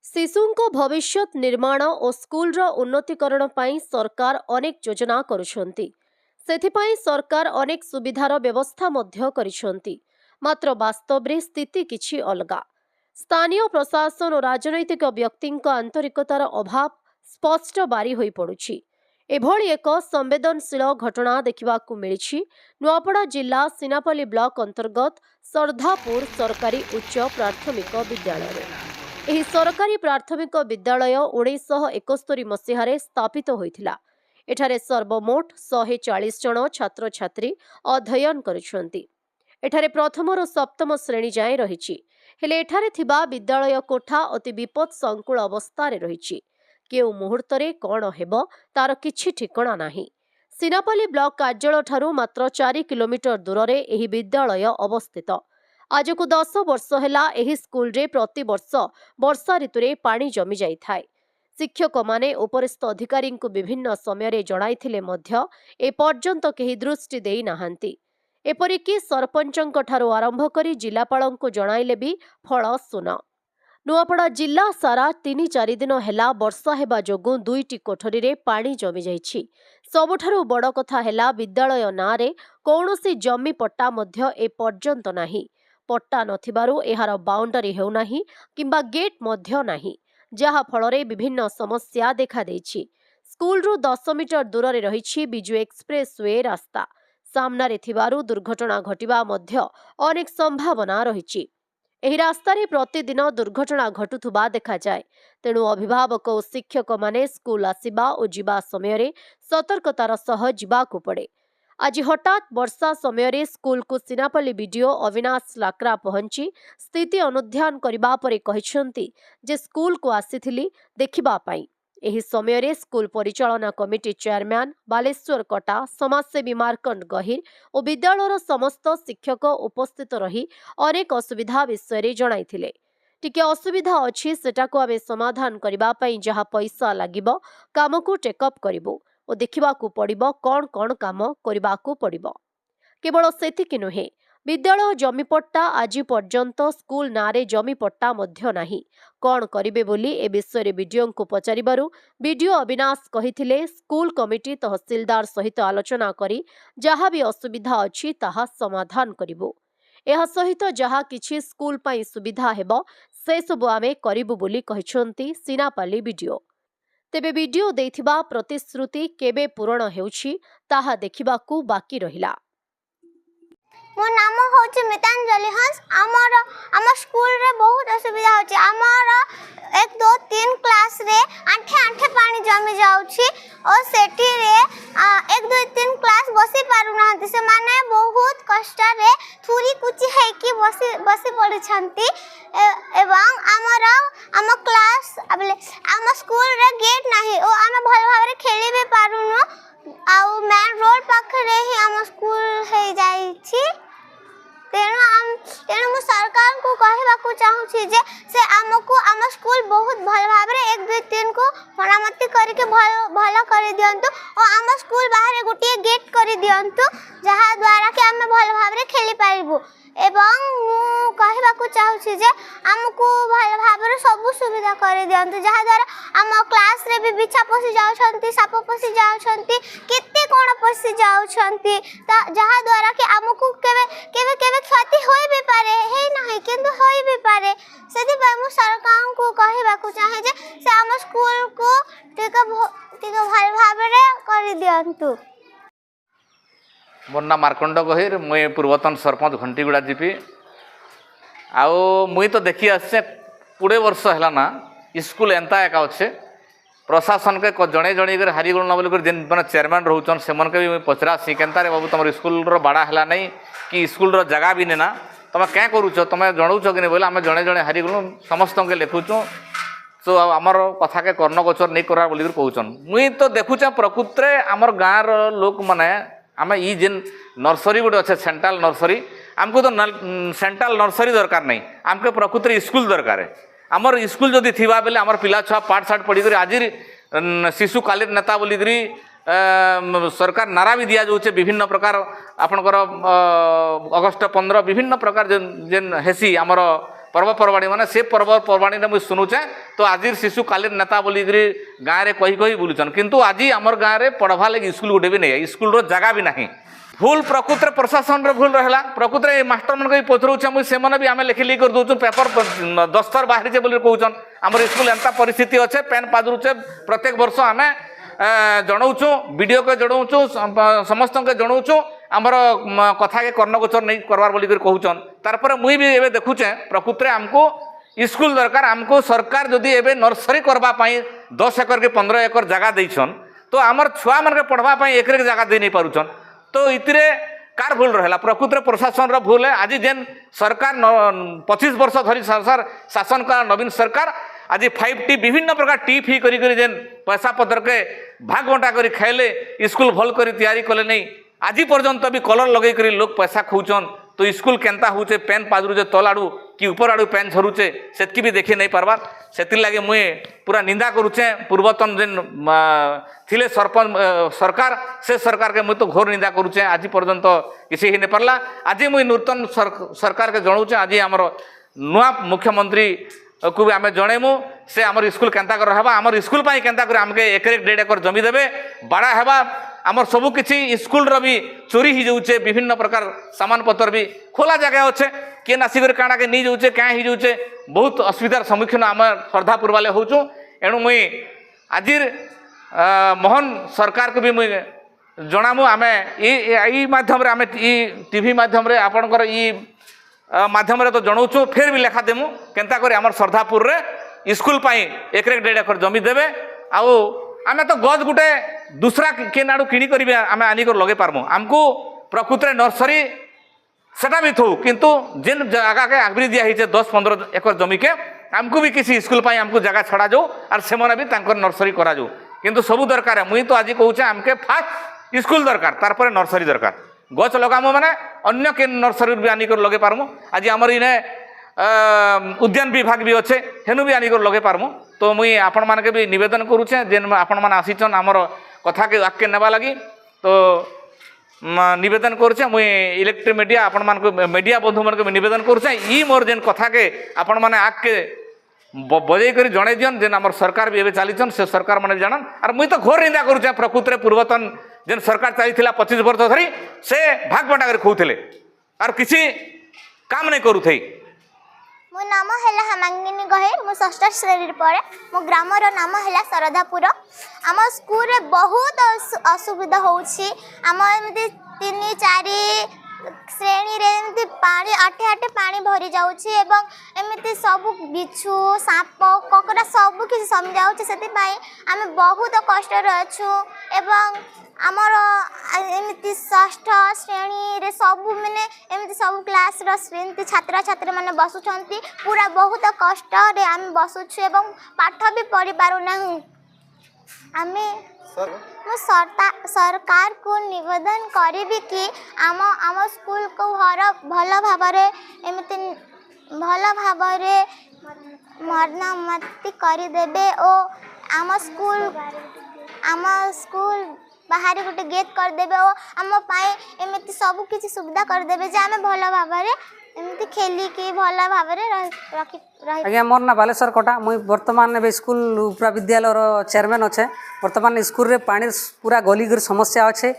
शिशुंको भविष्यत निर्माण और स्कूलर उन्नतीकरण पाई सरकार अनेक योजना करुछंती। सेथिपाई सरकार अनेक सुविधार व्यवस्था मध्य करिछंती। मात्र वास्तव रे स्थिति किछि अलगा। स्थानीय प्रशासन और राजनैतिक व्यक्तिंक आंतरिकतार अभाव स्पष्ट बारी होई पड़ुछि। एभଳି एक संवेदनशील घटना देखिबाकू मिलिछि नुआपड़ा जिला सिनापल्ली ब्लॉक अंतर्गत सरधापुर सरकारी उच्च प्राथमिक विद्यालय रे। एही सरकारी प्राथमिक विद्यालय 1971 मसीहारे स्थापित होइथिला। एठारे सर्वमोट 140 जन छात्र छात्री अध्ययन करुछंती। एठारे प्रथम रो सप्तम श्रेणी जाए रहिछि। हेले एठारे थिबा विद्यालय कोठा अति विपद संकुल अवस्था रे रहिछि। केउ मुहूर्तरे कौन हेबो तार किछि ठिकणा नाही। सिनापल्ली ब्लॉक कार्यालय ठारू मात्र 4 किलोमीटर दूर रे एही विद्यालय अवस्थित। आज को 10 वर्ष हेला एही स्कूल रे प्रति वर्ष वर्षा ऋतुरे पानी जमी जाई थाए। शिक्षक माने उपरिस्थ अधिकारी को विभिन्न समय रे जणाइथिले मध्य ए पर्यंत केही दृष्टि देई नाहांती। एपरिकी सरपंचक ठारू आरंभ करी जिलापालंको जणाइले भी फल सुन। नुआपड़ा जिला सारा 3-4 दिन हेला वर्षा हेबा जोगु 2टी कोठरी रे पानी जमी जाइछि। सबुठारु बड़ कथा हेला विद्यालय नारे कौनसी जमी पट्टा मध्य ए पर्यंत नाही। पट्टा नथिबारु एहार बाउंडरी हेउ नाही किंबा गेट मध्य नाही, जहा फलरे विभिन्न समस्या देखा देइछि। स्कूल रु 10 मीटर दूर रे रहिछि बिजु एक्सप्रेस वे रास्ता। सामनारे थिबारु दुर्घटना घटिबा मध्य अनेक संभावना रहिछि। एही रास्ता रे प्रतिदिन दुर्घटना घटुथुबा देखा जाए। तेणु अभिभावक और शिक्षक माने स्कूल आसिबा और जिबा समय रे सतर्कतार सह जिबाकू पड़े। आज हठात वर्षा समय रे स्कूल को सिनापल्ली बीडीओ अविनाश लाक्रा पहुंची स्थिति अनुध्यान करिबा परे कहिसंती जे स्कूल को आसीथिली देखिबा पाई। एही समय रे स्कूल परिचालना कमिटी चेयरमैन बालेश्वर कटा, समाजसेवी मार्कंड गहिर और विद्यालयर समस्त शिक्षक उपस्थित रही अनेक असुविधा विषय रे जणाइथिले। टिके असुविधा अछि सेटाको आमे समाधान करिबा पई जहा पैसा लागिबो कामको टेकअप करिबो और देखिबाकू पड़िबो कोन कोन काम करिबाकू पड़िबो। केवल सेतिकि नुहे, विद्यालय जमीपट्टा आज पर्यंत स्कूल नारे जमीपट्टा मध्य नाही। कौन करिबे बोली ए विषय रे बीडीओ को पचारिबारु बीडीओ अविनाश कहिथिले स्कूल कमिटी तहसीलदार सहित आलोचना करी जहा भी असुविधा अछि ताहा समाधान करिबो। एहा सहित जहा किछि स्कूल पई सुविधा हेबो से सब आमे करिबु बोली कहिसंती सिनापल्ली बीडीओ। तेबे बीडीओ देथिबा प्रतिश्रुति केबे पूर्ण हेउछि ताहा देखिबाकू बाकी रहिला। मो नाम होछि मितांजलि हंस। आम स्कूल रे बहुत असुविधा होछि। आमर 1 2 3 क्लास रे आंठे पानी जमी जाउछि और सेठी रे 1 2 3 क्लास बसी पारु नाहंती। से माने बहुत कष्ट रे थुरी कुची है कि बसी पड़ी छंती। एवं आम क्लास अबले आम स्कूल रे गेट नाही ओ आम भल भाबरे खेली भी पारुनो। आउ मेन रोड पाखरे ही आम स्कूल हे जाइछि। तेणु मु सरकार को कहबाकू चाहूछि जे से आमको आम स्कूल बहुत भल भाबरे 1 2 3 को मरामती करके भल कर दियंतु और आम स्कूल बाहर गोटे गेट कर दियंतु जहा द्वारा कि आम भल भाबरे खेली पारिबु। एवं मु कहबाकू चाहूछि जे आमको भल भाबरे सब सुविधा कर दियंतु जहा द्वारा आम क्लास रे भी बिछा पसी जाउछंती, साप पसी जाउछंती, केते कोन पसी जाउछंती जहा द्वारा कि आमको केबे क्षति होई भी पारे हे नाही किंतु होई भी पारे। सेति मु सरकार को कहबाकू चाहे जे से आम स्कूल को टिके भल भाबरे कर दियंतु। मोर नाम मार्कंड गहिर, मुई पूर्वतन सरपंच घंटीगुड़ा जीपी। आउ मुई तो देखी आसे 20 वर्ष है ना स्कूल एंता एका अच्छे। प्रशासन के जड़े जड़े कर हारीगल ना बोल जेन मैंने चेयरमैन रोचन से मन के भी पचरासी केन्ता रे बाबू तुम स्कूल बाड़ा है नहीं कि स्कूल जगह भी नेना तुम क्या करूच तुम जनाऊच कि नहीं बोले आम जड़े जड़े हारीगलु समस्त के लिखुचु तो आमर कथा के कर्ण गोचर नहीं करा बोल कहन। मुई तो देखुचे प्रकृत आमर गाँव लोक मैंने आम ई जेन नर्सरी गोटे अच्छे सेंट्रल नर्सरी आमको तो सेंट्रल नर्सरी दरकार नहीं, आमके प्रकृत स्कूल दरकार। आमर स्कूल जदि थिबा बेले आमर पिला छुआ पाठ साठ पढ़ी आज शिशु कालीन नेता बोलिकी सरकार नारा भी दिया जाऊे विभिन्न प्रकार आपणकर अगस्ट 15 विभिन्न प्रकार जेन हेसी आमर पर्वपर्वाणी माने से पर्वपर्वाणी मुझे शुणुचे तो आज शिशु कालीन नेता बोलिकी गाँव में कही बुलूचन किंतु आज आमर गाँव में पढ़वा लगे स्कूल गोटे भी नहीं स्कूल जगह भी नहीं भूल प्रकृत प्रशासन भूल रहा प्रकृत मास्टर मन भी पचरूचे मुझे भी आम लिखि लिख कर दूँ पेपर दस्तर बाहरी बोली कहन आमर स्कूल एंता परिस्थिति अच्छे पेन पाजुचे प्रत्येक वर्ष आम जनाऊँ वीडियो के जनाऊँ समस्त के जनाऊँ आमर कथा के कर्णगोचर नहीं करवार बोलिक कहन तार मुई भी एवं देखुचे प्रकृत में आमको स्कूल दरकार आमको सरकार जदि एवं नर्सरी करवाई 10 एकर के 15 एकर जगह देछन तो आमर छुआ मन के पढ़वाई एक जगह दे नहीं पारुछन तो इतने कार भूल रहा प्रकृत में प्रशासन भूल है आज जेन सरकार 25 वर्ष धरी शासन कला नवीन सरकार आज 5T विभिन्न प्रकार टी फी करी जेन पैसा पत्र के भाग बंटा कर खाइले स्कूल भल कर तैयारी कले नहीं आज पर्यंत भी कलर लगे कर लोग पैसा खोचन तो स्कूल केन्ता होचे पेन पाजुचे तल आड़ू कि ऊपर आड़ू पेन झरुचे सेतकी भी देखी नहीं पार्बार से लगे मुझे पूरा निंदा करुचे पूर्वतन जेन थिले सरपंच सरकार से सरकार के मुझे तो घोर निंदा करुचे आज पर्यंत किसी ही नहीं पार्ला आज मुझे नूतन सरकार के जनाऊे आज आमर नुआ मुख्यमंत्री को भी आम जनइमु से आमर स्कूल केन्ता कर रहा आमर स्कूल पाई केन्ता कर आमके 1 1.5 एकर जमी देवे बाड़ा हेबा आमर सबू किसी स्कूल भी चोरी हो जाऊे विभिन्न प्रकार सामान पत्र भी खोला जगह अच्छे किए नासिक काଣା के नहीं जाऊे क्या हो जाऊे बहुत असुविधार सम्मुखीन आम श्रद्धापुर वाले होचु एणु मुई आज मोहन सरकार को भी मुई जनामु आम माध्यम आम टीवी माध्यम आपणकर माध्यम तो जनाऊँ फिर भी लेखा देमु केन्ता करी आमर श्रद्धापुर रे स्कूल पाई 1 1.5 एकर जमी देवे आउ आम तो गज गुटे दूसरा के नाड़ू किणी करी आम आनिक लगे पार्मु आमको प्रकृत में नर्सरी सेटा भी थू किंतु जेन जगह के आगरी दिया 10-15 एकर जमी के आमको भी किसी स्कूल पाई आमको जगह छड़ा जाऊ और से भी नर्सरी करा जाऊ किंतु सबू दरकार मुई तो आज कहूँ आमके फास्ट स्कूल दरकार तारपर नर्सरी दरकार गच लगामु माने अन्य के नर्सरी भी आनिक लगे पार्मु आज आमर इने उद्यान विभाग भी अच्छे हेनु भी आनिक लगे पार्मु तो मुई आपण मान के भी निवेदन करुचे जेन आपण मान आसीचन आमर कथा के आगे नेबा लगी तो निवेदन करुचे मुई इलेक्ट्रिक मीडिया आपण मान को मीडिया बंधु मान को निवेदन करुचे ई मोर जेन कथा के आपण माने आगे बजै कर जड़े दियन जेन आमर सरकार भी एबे चलीचन से सरकार माने जानन और मुई तो घोर निंदा करुचे प्रकृत में पूर्वतन जेन सरकार चली 25 वर्ष धरी से भाग बटा कर खोउथिले और किसी काम नहीं करू थई मो नाम है हेमांगिनी गहेर मो 6ष्ठ श्रेणी पढ़े मो ग्रामर नाम है सरदापुर आम स्कूल रे बहुत असुविधा होउछि आम एमती 3-4 श्रेणी रे एमती पानी आठे आठे पानी भरी जाउछि एवं एमती सब बिछु साप ककड़ा सब किसी सम जाउछि सेति पई आमे बहुत कष्ट रे अछु एवं आमर एमती 6ष्ठ श्रेणी रे सब माने एमती सब क्लास रो श्रेणी छात्र छात्री माने बसुछंती पूरा बहुत कष्ट रे आमे बसुछु एवं पाठ भी पढ़ी पारु नाही आमे मो सरकार को निवेदन करी कि आम स्कूल को भल भाव एमती भल भाव मरम्मती करदेवे और आम स्कूल बाहर गोटे गेट करदेवे और आम एमती सब किसी सुविधा करदेवे जे आम भल भाव एमती खेलिकी भल भाव आज्ञा मोर ना बालेश्वर कोटा मुई बर्तमान ए स्कूल उपरा विद्यालय चेयरमैन अच्छे बर्तमान स्कूल रे पानी पूरा गलीगर समस्या अच्छे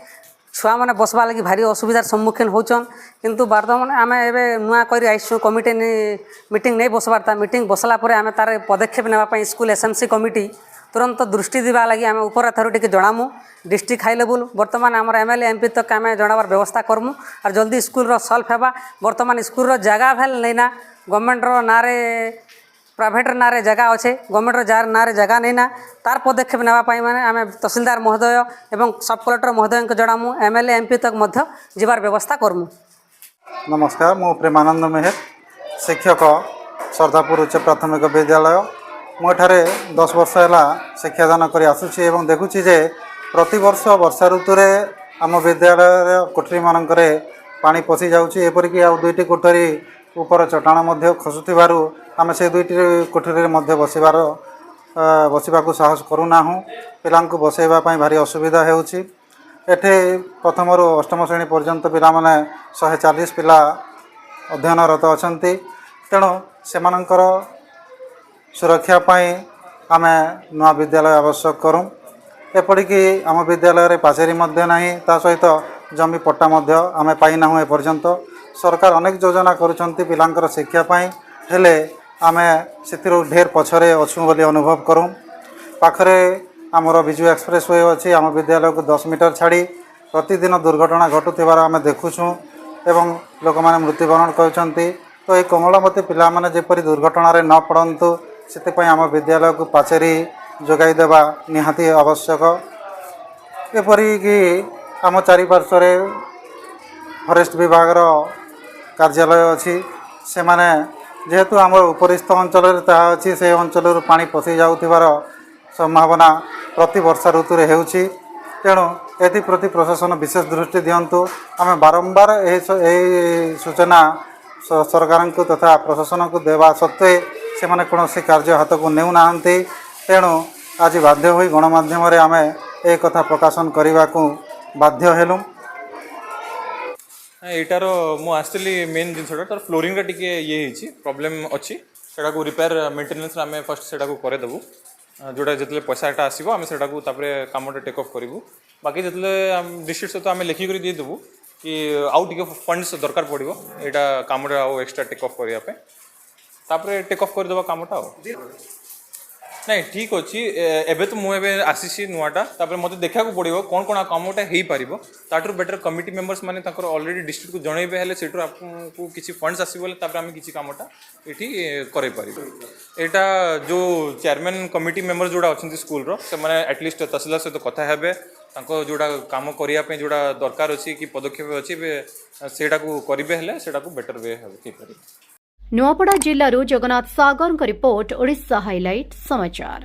छुआ मैंने बसवा लगी भारी असुविधार सम्मुखीन होचन किंतु बर्तमान आम ए नुआ कर आईसु कमिटी मीटिंग नहीं बसबार मीटिंग बसला आम तार पदक्षेप नेवाई स्कूल एसएमसी कमिटी तुरंत दृष्टि देवा लगी आम ऊपर अथॉरिटी जनामु डिस्ट्रिक्ट हाई लेवल बर्तमान आम एमएलए एमपी तक आम जनाबार व्यवस्था करमु और जल्दी स्कूल सल्व हेबा बर्तमान स्कूल जगह भेल नहीं ना गवर्नमेंट नारे प्राइवेट नारे जगह अच्छे गवर्नमेंट जार नारे जगह नहीं ना तार पदक्षेप नेवाई माने आम तहसीलदार महोदय एवं सब कलेक्टर महोदय को जनामु एमएलए एमपी तक मध्य जीवार व्यवस्था करमु। नमस्कार मु प्रेमानंद मेहर शिक्षक सरदापुर उच्च प्राथमिक विद्यालय मुझे 10 वर्ष है शिक्षादान कर आसुची एवं देखुची जे प्रति वर्ष वर्षा ऋतु आम विद्यालय कोठरी मानक पानी पशि जाऊँगी एपरिक आ 2टी कोठरी ऊपर चट्टाण खसुवर आम से 2टी कोठरी बसबार बसवा साहस करूना पिला बसवाई भारी असुविधा होठी प्रथम अष्टम श्रेणी पर्यंत पिला 140 पिला अध्ययनरत अच्छा ତେଣୁ ସେମାନଙ୍କର ସୁରକ୍ଷା ପାଇଁ ଆମେ ନୂଆ ବିଦ୍ୟାଳୟ ଆବଶ୍ୟକ କରୁଁ। ଏପରିକି ଆମ ବିଦ୍ୟାଳୟରେ ପାଚେରୀ ମଧ୍ୟ ନାହିଁ, ତା ସହିତ ଜମି ପଟ୍ଟା ମଧ୍ୟ ଆମେ ପାଇନାହୁଁ ଏପର୍ଯ୍ୟନ୍ତ। ସରକାର ଅନେକ ଯୋଜନା କରୁଛନ୍ତି ପିଲାଙ୍କର ଶିକ୍ଷା ପାଇଁ, ହେଲେ ଆମେ ସେଥିରୁ ଢେର ପଛରେ ଅଛୁ ବୋଲି ଅନୁଭବ କରୁଁ। ପାଖରେ ଆମର ବିଜୁ ଏକ୍ସପ୍ରେସ୍ ୱେ ଅଛି, ଆମ ବିଦ୍ୟାଳୟକୁ 10 ମିଟର ଛାଡ଼ି ପ୍ରତିଦିନ ଦୁର୍ଘଟଣା ଘଟୁଥିବାର ଆମେ ଦେଖୁଛୁଁ ଏବଂ ଲୋକମାନେ ମୃତ୍ୟୁବରଣ କରୁଛନ୍ତି। ତ ଏହି କୋମଳମତି ପିଲାମାନେ ଯେପରି ଦୁର୍ଘଟଣାରେ ନ ପଡ଼ନ୍ତୁ ସେଥିପାଇଁ ଆମ ବିଦ୍ୟାଳୟକୁ ପାଚେରୀ ଯୋଗାଇ ଦେବା ନିହାତି ଆବଶ୍ୟକ। ଏପରିକି ଆମ ଚାରିପାର୍ଶ୍ୱରେ ଫରେଷ୍ଟ ବିଭାଗର କାର୍ଯ୍ୟାଳୟ ଅଛି। ସେମାନେ ଯେହେତୁ ଆମର ଉପରିସ୍ଥ ଅଞ୍ଚଳରେ ତାହା ଅଛି, ସେହି ଅଞ୍ଚଳରୁ ପାଣି ପଶି ଯାଉଥିବାର ସମ୍ଭାବନା ପ୍ରତି ବର୍ଷା ଋତୁରେ ହେଉଛି। ତେଣୁ ଏଥିପ୍ରତି ପ୍ରଶାସନ ବିଶେଷ ଦୃଷ୍ଟି ଦିଅନ୍ତୁ। ଆମେ ବାରମ୍ବାର ଏହି ସୂଚନା ସରକାରଙ୍କୁ ତଥା ପ୍ରଶାସନକୁ ଦେବା ସତ୍ତ୍ୱେ ସେମାନେ କୌଣସି କାର୍ଯ୍ୟ ହାତକୁ ନେଉନାହାନ୍ତି। ତେଣୁ ଆଜି ବାଧ୍ୟ ହୋଇ ଗଣମାଧ୍ୟମରେ ଆମେ ଏହି କଥା ପ୍ରକାଶନ କରିବାକୁ ବାଧ୍ୟ ହେଲୁ। ଏଇଟାର ମୁଁ ଆସିଥିଲି ମେନ୍ ଜିନିଷଟା ତାର ଫ୍ଲୋରିଂଟା ଟିକେ ଇଏ ହେଇଛି, ପ୍ରୋବ୍ଲେମ୍ ଅଛି। ସେଟାକୁ ରିପେୟାର ମେଣ୍ଟେନାନ୍ସରେ ଆମେ ଫାର୍ଷ୍ଟ ସେଟାକୁ କରେଇଦେବୁ। ଯେଉଁଟା ଯେତେବେଳେ ପଇସାଟା ଆସିବ ଆମେ ସେଟାକୁ ତାପରେ କାମଟା ଟେକ୍ ଅଫ୍ କରିବୁ। ବାକି ଯେତେବେଳେ ଡିଷ୍ଟ୍ରିକ୍ଟ ସହିତ ଆମେ ଲେଖିକରି ଦେଇଦେବୁ କି ଆଉ ଟିକେ ଫଣ୍ଡସ୍ ଦରକାର ପଡ଼ିବ ଏଇଟା କାମଟା ଆଉ ଏକ୍ସଟ୍ରା ଟେକ୍ ଅଫ୍ କରିବା ପାଇଁ, ତାପରେ ଟେକ୍ ଅଫ୍ କରିଦେବା କାମଟା ଆଉ। ନାଇଁ ଠିକ୍ ଅଛି, ଏବେ ତ ମୁଁ ଏବେ ଆସିଛି ନୂଆଟା, ତାପରେ ମୋତେ ଦେଖିବାକୁ ପଡ଼ିବ କ'ଣ କ'ଣ କାମଟା ହେଇପାରିବ। ତାଠାରୁ ବେଟର୍ କମିଟି ମେମ୍ବର୍ସ ମାନେ ତାଙ୍କର ଅଲରେଡ଼ି ଡିଷ୍ଟ୍ରିକ୍ଟକୁ ଜଣାଇବେ, ହେଲେ ସେଇଠୁ ଆପଣଙ୍କୁ କିଛି ଫଣ୍ଡସ୍ ଆସିବ ହେଲେ ତାପରେ ଆମେ କିଛି କାମଟା ଏଠି କରେଇ ପାରିବୁ। ଏଇଟା ଯେଉଁ ଚେୟାରମ୍ୟାନ୍ କମିଟି ମେମ୍ବର ଯେଉଁଟା ଅଛନ୍ତି ସ୍କୁଲର, ସେମାନେ ଆଟଲିଷ୍ଟ ତହସିଲଦାର ସହିତ କଥା ହେବେ, ତାଙ୍କ ଯେଉଁଟା କାମ କରିବା ପାଇଁ ଯେଉଁଟା ଦରକାର ଅଛି କି ପଦକ୍ଷେପ ଅଛି ସେଇଟାକୁ କରିବେ, ହେଲେ ସେଇଟାକୁ ବେଟର୍ ୱେ ହେଇପାରିବ। ନୂଆପଡ଼ା ଜିଲ୍ଲାରୁ ଜଗନ୍ନାଥ ସାଗରଙ୍କ ରିପୋର୍ଟ, ଓଡ଼ିଶା ହାଇଲାଇଟ୍ ସମାଚାର।